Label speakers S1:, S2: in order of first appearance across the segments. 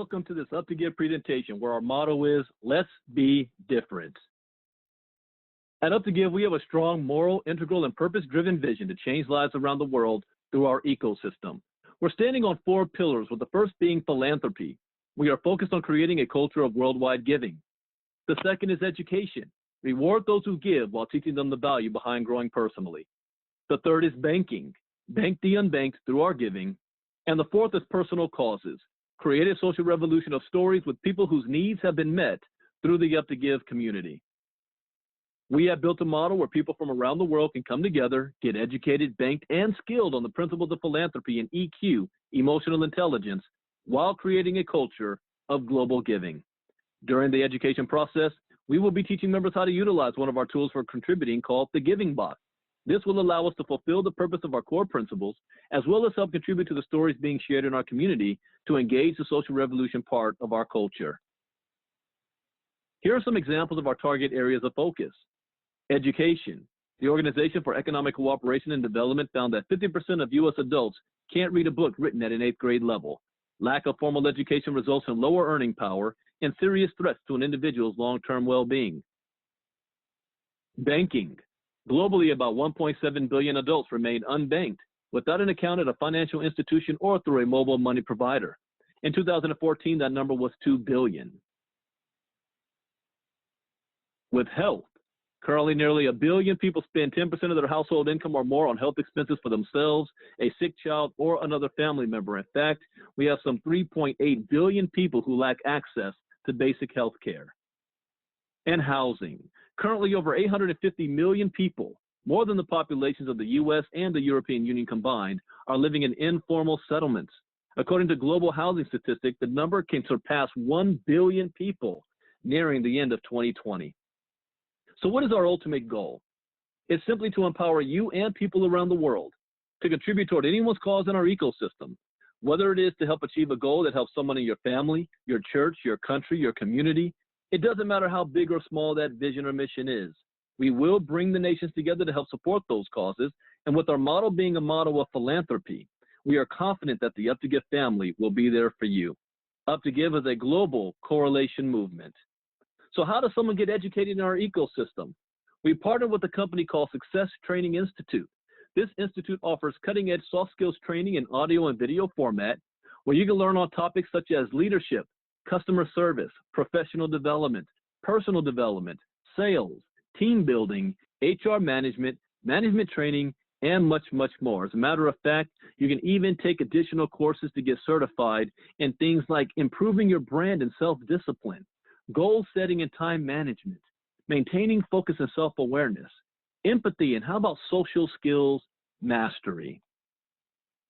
S1: welcome to this Up to Give presentation where our motto is, let's be different. At Up to Give, we have a strong, moral, integral, and purpose-driven vision to change lives around the world through our ecosystem. We're standing on 4 pillars, with the first being philanthropy. We are focused on creating a culture of worldwide giving. The second is education. Reward those who give while teaching them the value behind growing personally. The third is banking. Bank the unbanked through our giving. And the fourth is personal causes. Create a social revolution of stories with people whose needs have been met through the Up to Give community. We have built a model where people from around the world can come together, get educated, banked, and skilled on the principles of philanthropy and EQ, emotional intelligence, while creating a culture of global giving. During the education process, we will be teaching members how to utilize one of our tools for contributing called the Giving Box. This will allow us to fulfill the purpose of our core principles, as well as help contribute to the stories being shared in our community to engage the social revolution part of our culture. Here are some examples of our target areas of focus. Education. The Organization for Economic Cooperation and Development found that 50% of U.S. adults can't read a book written at an 8th grade level. Lack of formal education results in lower earning power and serious threats to an individual's long-term well-being. Banking. Globally, about 1.7 billion adults remain unbanked, without an account at a financial institution or through a mobile money provider. In 2014, that number was 2 billion. With health, currently nearly 1 billion people spend 10% of their household income or more on health expenses for themselves, a sick child, or another family member. In fact, we have some 3.8 billion people who lack access to basic health care. And housing. Currently, over 850 million people, more than the populations of the U.S. and the European Union combined, are living in informal settlements. According to global housing statistics, the number can surpass 1 billion people nearing the end of 2020. So what is our ultimate goal? It's simply to empower you and people around the world to contribute toward anyone's cause in our ecosystem, whether it is to help achieve a goal that helps someone in your family, your church, your country, your community. It doesn't matter how big or small that vision or mission is. We will bring the nations together to help support those causes, and with our model being a model of philanthropy, we are confident that the Up to Give family will be there for you. Up to Give is a global correlation movement. So how does someone get educated in our ecosystem? We partner with a company called Success Training Institute. This institute offers cutting-edge soft skills training in audio and video format, where you can learn on topics such as leadership, customer service, professional development, personal development, sales, team building, HR management, management training, and much, much more. As a matter of fact, you can even take additional courses to get certified in things like improving your brand and self-discipline, goal setting and time management, maintaining focus and self-awareness, empathy, and how about social skills mastery?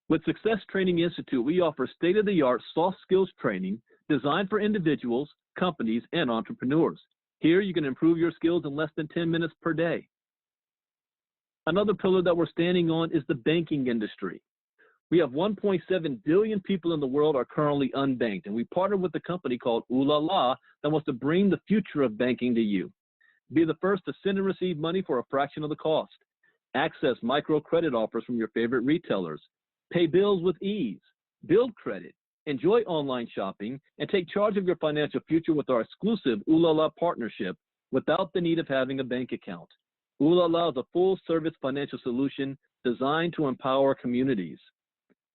S1: With Success Training Institute, we offer state-of-the-art soft skills training designed for individuals, companies, and entrepreneurs. Here, you can improve your skills in less than 10 minutes per day. Another pillar that we're standing on is the banking industry. We have 1.7 billion people in the world are currently unbanked, and we partner with a company called Ooh La La that wants to bring the future of banking to you. Be the first to send and receive money for a fraction of the cost. Access microcredit offers from your favorite retailers. Pay bills with ease. Build credit. Enjoy online shopping, and take charge of your financial future with our exclusive Ooh La La partnership without the need of having a bank account. Ooh La La is a full-service financial solution designed to empower communities.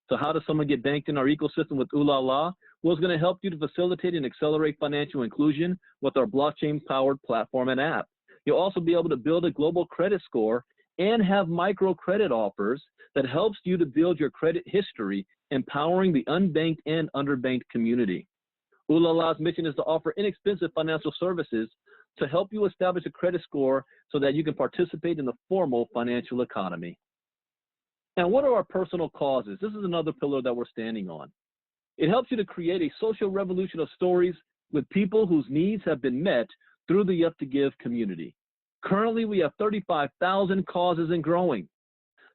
S1: So how does someone get banked in our ecosystem with Ooh La La? Well, it's going to help you to facilitate and accelerate financial inclusion with our blockchain-powered platform and app. You'll also be able to build a global credit score and have microcredit offers that helps you to build your credit history, empowering the unbanked and underbanked community. Ooh La La's mission is to offer inexpensive financial services to help you establish a credit score so that you can participate in the formal financial economy. And what are our personal causes? This is another pillar that we're standing on. It helps you to create a social revolution of stories with people whose needs have been met through the Up to Give community. Currently, we have 35,000 causes and growing.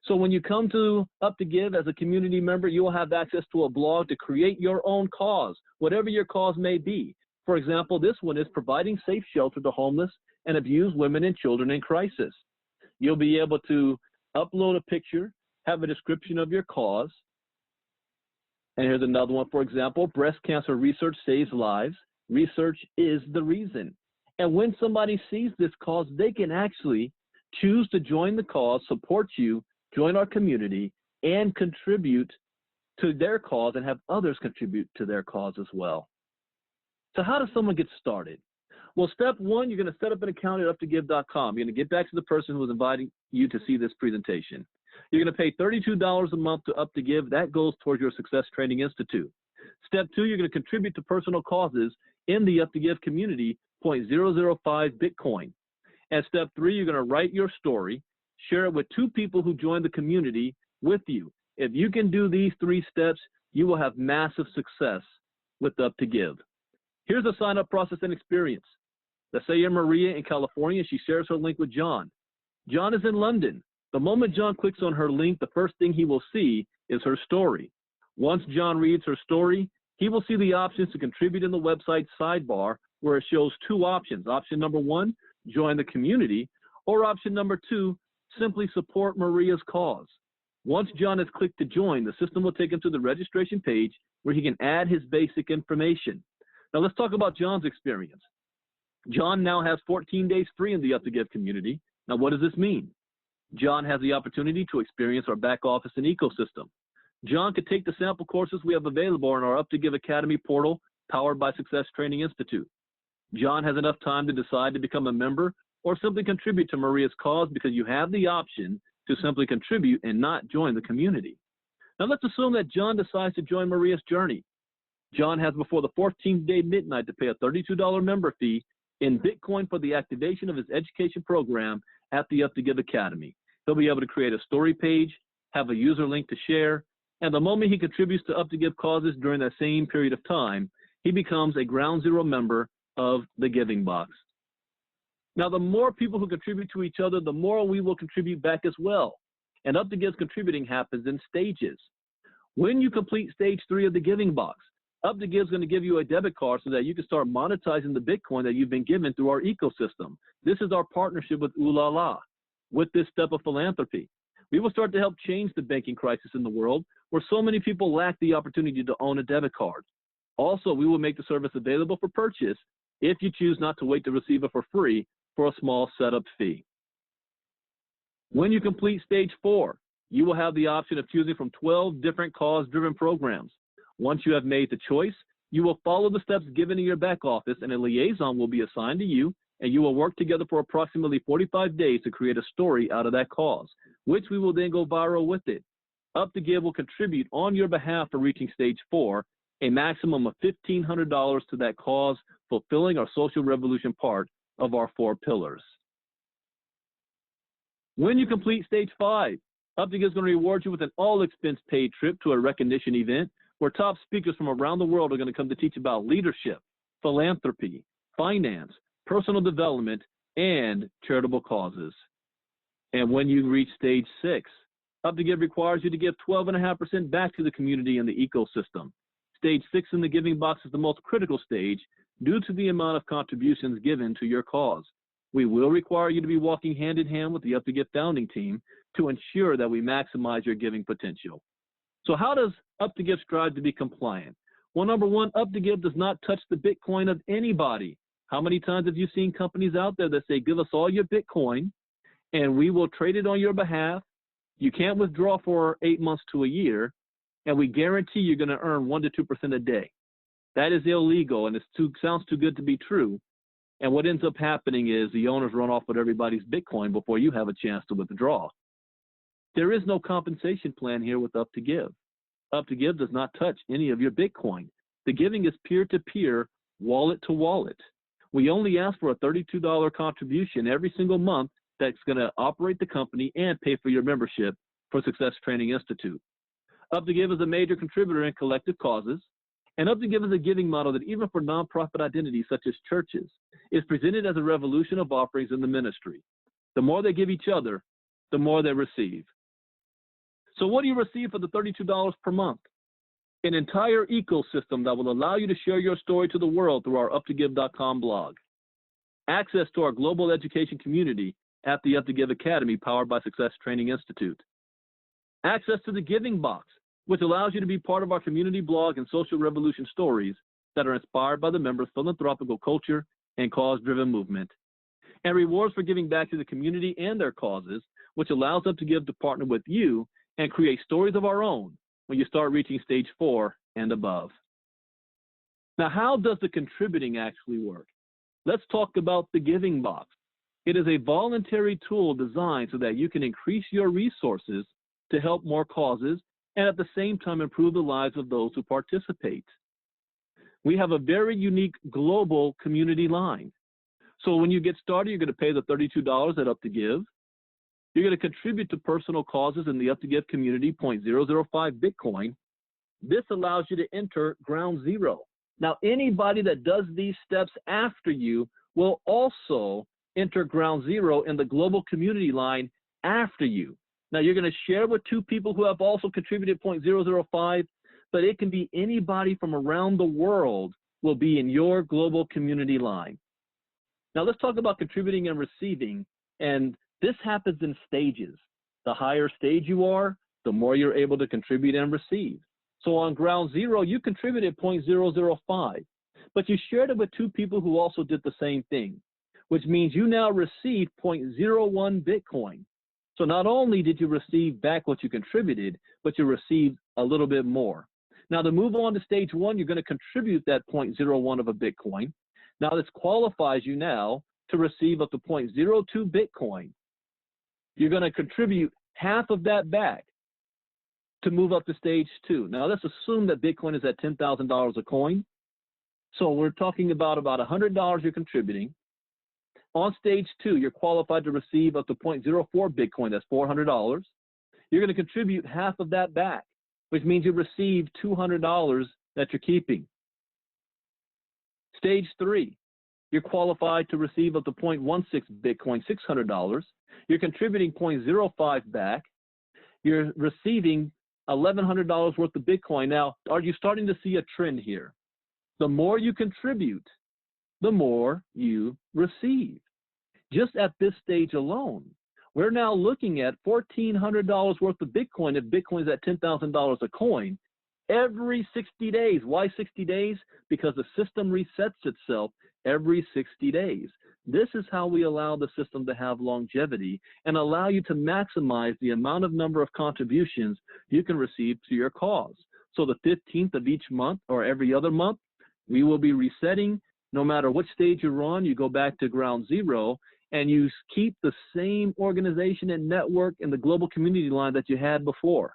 S1: So when you come to Up to Give as a community member, you will have access to a blog to create your own cause, whatever your cause may be. For example, this one is providing safe shelter to homeless and abused women and children in crisis. You'll be able to upload a picture, have a description of your cause, And here's another one, for example, breast cancer research saves lives. Research is the reason. And when somebody sees this cause, they can actually choose to join the cause, support you, join our community, and contribute to their cause and have others contribute to their cause as well. So how does someone get started? Well, step one, you're going to set up an account at UP2GIVE.com. You're going to get back to the person who was inviting you to see this presentation. You're going to pay $32 a month to UP2GIVE. That goes towards your Success Training Institute. Step two, you're going to contribute to personal causes in the UP2GIVE community, 0.005 Bitcoin. And step three, you're going to write your story, share it with 2 people who join the community with you. If you can do these 3 steps, you will have massive success with UP2GIVE. Here's the sign-up process and experience. Let's say you're Maria in California. She shares her link with John. John is in London. The moment John clicks on her link, the first thing he will see is her story. Once John reads her story, he will see the options to contribute in the website sidebar, where it shows 2 options. Option number 1, join the community, or option number 2, simply support Maria's cause. Once John has clicked to join, the system will take him to the registration page where he can add his basic information. Now let's talk about John's experience. John now has 14 days free in the UP2GIVE community. Now what does this mean? John has the opportunity to experience our back office and ecosystem. John could take the sample courses we have available on our UP2GIVE Academy portal, powered by Success Training Institute. John has enough time to decide to become a member or simply contribute to Maria's cause, because you have the option to simply contribute and not join the community. Now let's assume that John decides to join Maria's journey. John has before the 14th day midnight to pay a $32 member fee in Bitcoin for the activation of his education program at the UP2GIVE Academy. He'll be able to create a story page, have a user link to share, and the moment he contributes to UP2GIVE causes during that same period of time, he becomes a ground zero member of the Giving Box. Now, the more people who contribute to each other, the more we will contribute back as well. And UP2GIVE's contributing happens in stages. When you complete stage 3 of the Giving Box, UP2GIVE is going to give you a debit card so that you can start monetizing the Bitcoin that you've been given through our ecosystem. This is our partnership with Ulala. With this step of philanthropy, we will start to help change the banking crisis in the world, where so many people lack the opportunity to own a debit card. Also, we will make the service available for purchase if you choose not to wait to receive it for free for a small setup fee. When you complete stage 4, you will have the option of choosing from 12 different cause-driven programs. Once you have made the choice, you will follow the steps given in your back office, and a liaison will be assigned to you, and you will work together for approximately 45 days to create a story out of that cause, which we will then go viral with it. UP2GIVE will contribute on your behalf for reaching stage 4, a maximum of $1,500 to that cause, fulfilling our social revolution part of our 4 pillars. When you complete stage 5, UP2GIVE is going to reward you with an all-expense paid trip to a recognition event where top speakers from around the world are going to come to teach about leadership, philanthropy, finance, personal development, and charitable causes. And when you reach stage 6, UP2GIVE requires you to give 12.5% back to the community and the ecosystem. Stage 6 in the Giving Box is the most critical stage due to the amount of contributions given to your cause. We will require you to be walking hand in hand with the UP2GIVE founding team to ensure that we maximize your giving potential. So how does UP2GIVE strive to be compliant? Well, number one, UP2GIVE does not touch the Bitcoin of anybody. How many times have you seen companies out there that say, give us all your Bitcoin and we will trade it on your behalf? You can't withdraw for 8 months to a year, and we guarantee you're going to earn 1 to 2% a day. That is illegal, and it sounds too good to be true. And what ends up happening is the owners run off with everybody's Bitcoin before you have a chance to withdraw. There is no compensation plan here with UP2GIVE. UP2GIVE does not touch any of your Bitcoin. The giving is peer-to-peer, wallet to wallet. We only ask for a $32 contribution every single month that's going to operate the company and pay for your membership for Success Training Institute. UP2GIVE is a major contributor in collective causes, and UP2GIVE is a giving model that even for nonprofit identities such as churches is presented as a revolution of offerings in the ministry. The more they give each other, the more they receive. So what do you receive for the $32 per month? An entire ecosystem that will allow you to share your story to the world through our UP2GIVE.com blog. Access to our global education community at the UP2GIVE Academy powered by Success Training Institute. Access to the Giving Box, which allows you to be part of our community blog and social revolution stories that are inspired by the members' philanthropical culture and cause-driven movement. And rewards for giving back to the community and their causes, which allows us to give to partner with you and create stories of our own when you start reaching stage 4 and above. Now, how does the contributing actually work? Let's talk about the giving box. It is a voluntary tool designed so that you can increase your resources to help more causes and at the same time improve the lives of those who participate. We have a very unique global community line. So when you get started, you're going to pay the $32 at UP2GIVE. You're going to contribute to personal causes in the UP2GIVE community, 0.005 Bitcoin. This allows you to enter ground zero. Now, anybody that does these steps after you will also enter ground zero in the global community line after you. Now, you're going to share with 2 people who have also contributed 0.005, but it can be anybody from around the world will be in your global community line. Now, let's talk about contributing and receiving, and this happens in stages. The higher stage you are, the more you're able to contribute and receive. So on ground zero, you contributed 0.005, but you shared it with 2 people who also did the same thing, which means you now receive 0.01 Bitcoin. So not only did you receive back what you contributed, but you received a little bit more. Now to move on to stage 1, you're going to contribute that 0.01 of a Bitcoin. Now this qualifies you now to receive up to 0.02 Bitcoin. You're going to contribute half of that back to move up to stage 2. Now let's assume that Bitcoin is at $10,000 a coin. So we're talking about $100 you're contributing. On stage 2, you're qualified to receive up to 0.04 Bitcoin, that's $400. You're going to contribute half of that back, which means you receive $200 that you're keeping. Stage 3, you're qualified to receive up to 0.16 Bitcoin, $600. You're contributing 0.05 back. You're receiving $1,100 worth of Bitcoin. Now, are you starting to see a trend here? The more you contribute, the more you receive. Just at this stage alone, we're now looking at $1,400 worth of Bitcoin if Bitcoin is at $10,000 a coin every 60 days. Why 60 days? Because the system resets itself every 60 days. This is how we allow the system to have longevity and allow you to maximize the amount of number of contributions you can receive to your cause. So the 15th of each month or every other month, we will be resetting. No matter what stage you're on, you go back to ground zero and you keep the same organization and network in the global community line that you had before.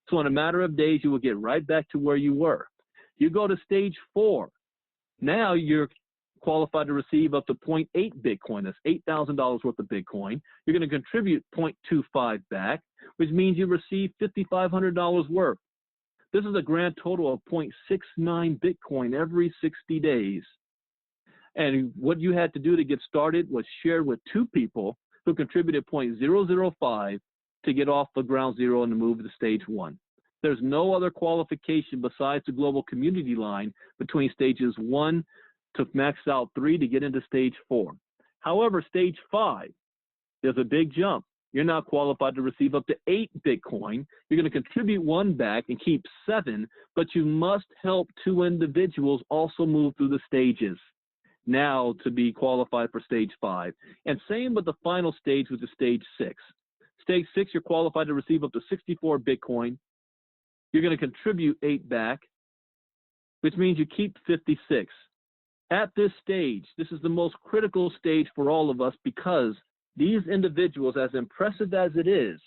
S1: So in a matter of days, you will get right back to where you were. You go to stage 4. Now you're qualified to receive up to 0.8 Bitcoin. That's $8,000 worth of Bitcoin. You're going to contribute 0.25 back, which means you receive $5,500 worth. This is a grand total of 0.69 Bitcoin every 60 days. And what you had to do to get started was share with 2 people who contributed 0.005 to get off the ground zero and to move to stage 1. There's no other qualification besides the global community line between stages 1 to max out 3 to get into stage 4. However, stage 5, there's a big jump. You're now qualified to receive up to 8 Bitcoin. You're going to contribute 1 back and keep 7, but you must help 2 individuals also move through the stages now to be qualified for stage 5. And same with the final stage, which is stage 6. Stage 6, you're qualified to receive up to 64 Bitcoin. You're going to contribute 8 back, which means you keep 56. At this stage, this is the most critical stage for all of us because these individuals, as impressive as it is,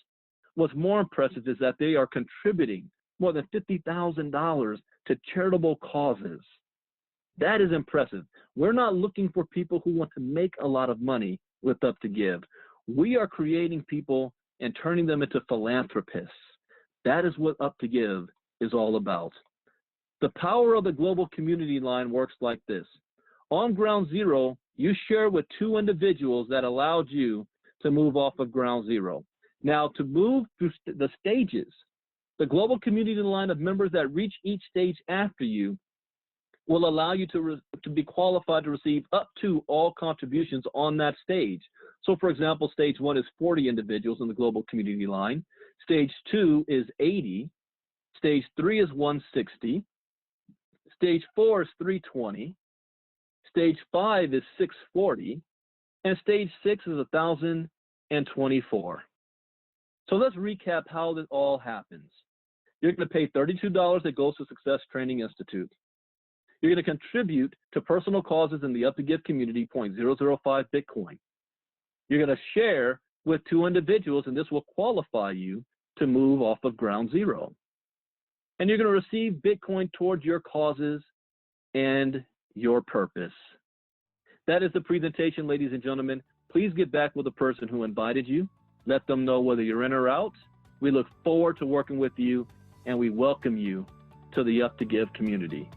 S1: what's more impressive is that they are contributing more than $50,000 to charitable causes. That is impressive. We're not looking for people who want to make a lot of money with UP2GIVE. We are creating people and turning them into philanthropists. That is what UP2GIVE is all about. The power of the global community line works like this. On ground zero, you share with 2 individuals that allowed you to move off of ground zero. Now, to move through the stages, the global community line of members that reach each stage after you will allow you to be qualified to receive up to all contributions on that stage. So for example, stage 1 is 40 individuals in the global community line. Stage 2 is 80. Stage 3 is 160. Stage 4 is 320. Stage 5 is 640. And stage 6 is 1,024. So let's recap how this all happens. You're going to pay $32 at Goals to Success Training Institute. You're going to contribute to personal causes in the UP2GIVE community, 0.005 Bitcoin. You're going to share with 2 individuals, and this will qualify you to move off of ground zero. And you're going to receive Bitcoin towards your causes and your purpose. That is the presentation, ladies and gentlemen. Please get back with the person who invited you. Let them know whether you're in or out. We look forward to working with you, and we welcome you to the UP2GIVE community.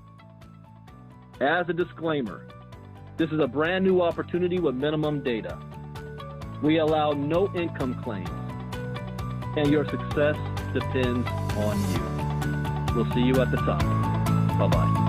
S1: As a disclaimer, this is a brand new opportunity with minimum data. We allow no income claims, and your success depends on you. We'll see you at the top. Bye-bye.